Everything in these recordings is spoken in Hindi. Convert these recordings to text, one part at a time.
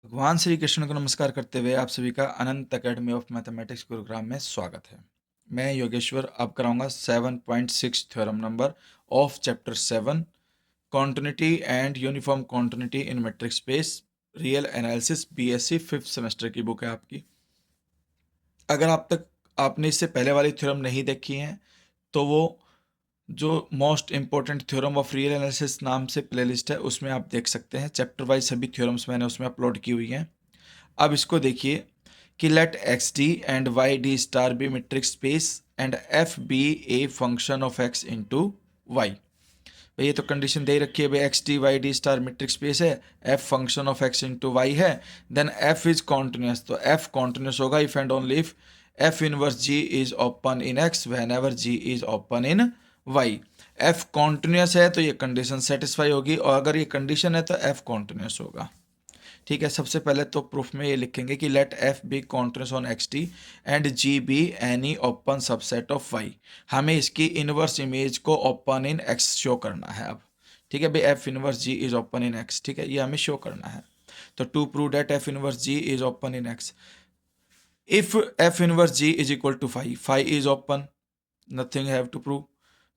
भगवान श्री कृष्ण को नमस्कार करते हुए आप सभी का Anant academy of mathematics Gurugram में स्वागत है। मैं योगेश्वर अब कराऊंगा 7.6 theorem number of chapter 7 continuity and uniform continuity in metric space real analysis BSc 5th semester की बुक है आपकी। अगर आपने इससे पहले वाली थ्योरम नहीं देखी है तो वो जो most important theorem of real analysis नाम से प्लेलिस्ट है उसमें आप देख सकते हैं। चैप्टर वाइज सभी थ्योरम्स मैंने उसमें अपलोड की हुई हैं। अब इसको देखिए कि let X D and Y D star be metric space and F be a function of X into Y. भाई ये तो कंडीशन दे रखी है भाई X D Y D star metric space है, F function of X into Y है, देन एफ इज कॉन्टिन्यूस। तो एफ कॉन्टिन्यूस होगा if and only if F inverse G is open in X whenever G is open in Y. F continuous है तो ये कंडीशन सेटिस्फाई होगी, और अगर ये कंडीशन है तो एफ कॉन्टिन्यूस होगा। ठीक है, सबसे पहले तो प्रूफ में ये लिखेंगे कि let F be continuous on X T and G be any open subset of Y. हमें इसकी इनवर्स इमेज को ओपन इन एक्स शो करना है अब। ठीक है भाई, F inverse G is open in X, ठीक है, ये हमें शो करना है। तो to prove that F inverse G is open in X, if F inverse G is equal to five, five is open, nothing have to prove.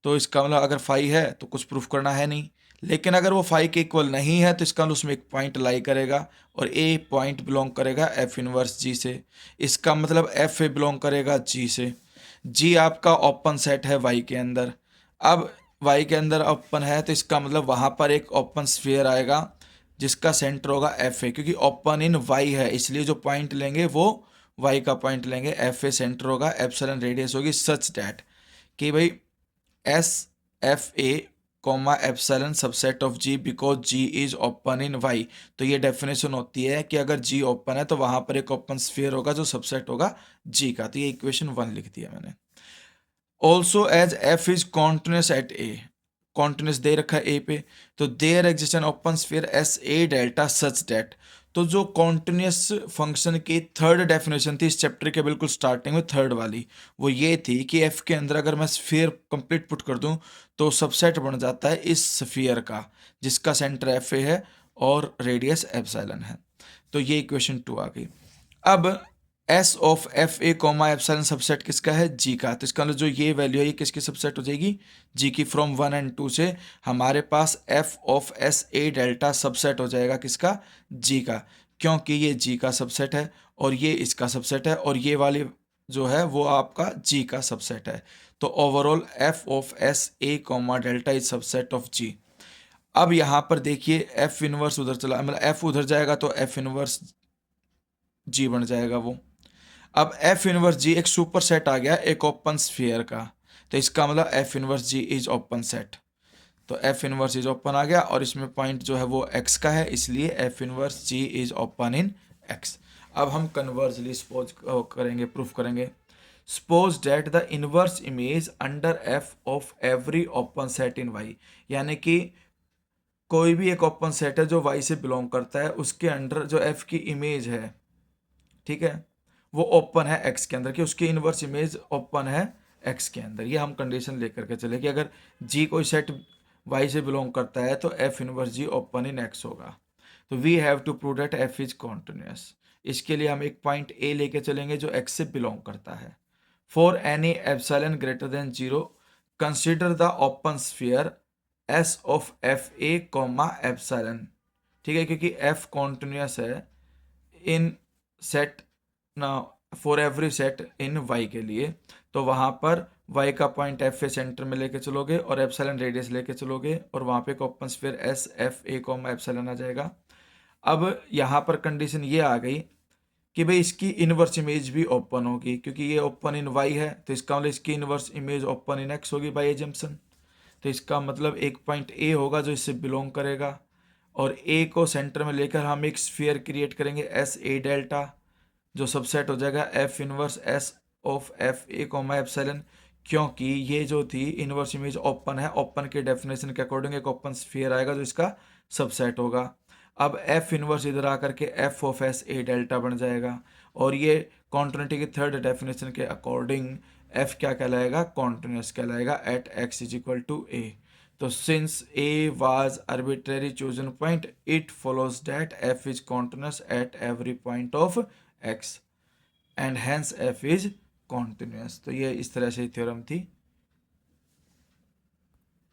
तो इसका मतलब अगर फाइव है तो कुछ प्रूफ करना है नहीं, लेकिन अगर वो फाइव के इक्वल नहीं है तो इसका मतलब उसमें एक पॉइंट लाई करेगा, और ए पॉइंट बिलोंग करेगा एफ इनवर्स जी से। इसका मतलब एफ ए बिलोंग करेगा जी से। जी आपका ओपन सेट है वाई के अंदर। अब वाई के अंदर ओपन है तो इसका मतलब वहाँ पर एक ओपन स्फीयर आएगा जिसका सेंटर होगा एफ ए, क्योंकि ओपन इन वाई है इसलिए जो पॉइंट लेंगे वो वाई का पॉइंट लेंगे। एफ ए सेंटर होगा, एप्सिलॉन रेडियस होगी, सच डैट कि भाई S F A comma epsilon subset of G because G is open in Y. तो ये डेफिनेशन होती है कि अगर जी ओपन है तो वहां पर एक ओपन स्फीयर होगा जो सबसेट होगा जी का। तो ये इक्वेशन 1 लिख दिया मैंने। Also as F is continuous at A, continuous दे रखा है ए पे, तो there exist an open sphere S A delta such that. तो जो कॉन्टिन्यूस फंक्शन की थर्ड डेफिनेशन थी इस चैप्टर के बिल्कुल स्टार्टिंग में, थर्ड वाली, वो ये थी कि एफ के अंदर अगर मैं स्फीयर कंप्लीट पुट कर दूं तो सबसेट बन जाता है इस स्फीयर का जिसका सेंटर एफ ए है और रेडियस एप्सिलॉन है। तो ये इक्वेशन 2 आ गई। अब S of F A comma epsilon subset किसका है, जी का। तो इसका मतलब जो ये वैल्यू है ये किसकी सबसेट हो जाएगी, जी की। फ्रॉम 1 एंड 2 से हमारे पास F of S A delta subset हो जाएगा किसका, जी का, क्योंकि ये जी का सबसेट है और ये इसका सबसेट है और ये वाली जो है वो आपका जी का सबसेट है। तो overall F of S A comma delta is subset of G. अब यहाँ पर देखिए एफ इनवर्स उधर चला, मतलब एफ उधर जाएगा तो एफ इनवर्स जी बन जाएगा वो। अब एफ इनवर्स जी एक सुपर सेट आ गया एक ओपन स्फीयर का, तो इसका मतलब F inverse G is open set. तो एफ इनवर्स इज ओपन आ गया और इसमें पॉइंट जो है वो एक्स का है, इसलिए F inverse G is open in X. अब हम कन्वर्जली सपोज करेंगे, प्रूफ करेंगे। Suppose that the inverse image under F of every open set in Y, यानी कि कोई भी एक ओपन सेट है जो वाई से बिलोंग करता है, उसके अंडर जो एफ की इमेज है, ठीक है, वो ओपन है एक्स के अंदर, कि उसकी इनवर्स इमेज ओपन है एक्स के अंदर। ये हम कंडीशन लेकर के चले कि अगर जी कोई सेट वाई से बिलोंग करता है तो F inverse G open in X होगा। तो we have to prove that F is continuous. इसके लिए हम एक पॉइंट ए लेके चलेंगे जो एक्स से बिलोंग करता है। For any epsilon greater than zero consider the open sphere S of F A comma epsilon. ठीक है, क्योंकि एफ कॉन्टिन्यूस है इन सेट ना, for every set in Y के लिए, तो वहाँ पर वाई का पॉइंट एफ ए सेंटर में लेके चलोगे और एप्सिलॉन रेडियस लेके चलोगे और वहाँ पे एक open sphere S F A comma epsilon आ जाएगा। अब यहाँ पर कंडीशन ये आ गई कि भाई इसकी इनवर्स इमेज भी ओपन होगी, क्योंकि ये ओपन इन वाई है तो इसका मतलब इसकी inverse image open in x होगी बाई एजम्पशन। तो इसका मतलब एक पॉइंट ए होगा जो इससे बिलोंग करेगा, और ए को सेंटर में लेकर हम एक स्फीयर क्रिएट करेंगे एस ए डेल्टा, जो सबसेट हो जाएगा F inverse S of F A comma epsilon, क्योंकि ये जो थी इनवर्स इमेज ओपन है, ओपन के डेफिनेशन के अकॉर्डिंग एक ओपन स्फीयर आएगा जो इसका सबसेट होगा। अब एफ इनवर्स इधर आकर के F of S A delta बन जाएगा, और ये कॉन्टिन्यूटी की थर्ड डेफिनेशन के अकॉर्डिंग एफ क्या कहलाएगा, कॉन्टिन्यूस कहलाएगा at X is equal to A. तो since A was arbitrary chosen point, it follows that f is continuous at every point of x and hence f is continuous। तो ये इस तरह से थ्योरम थी।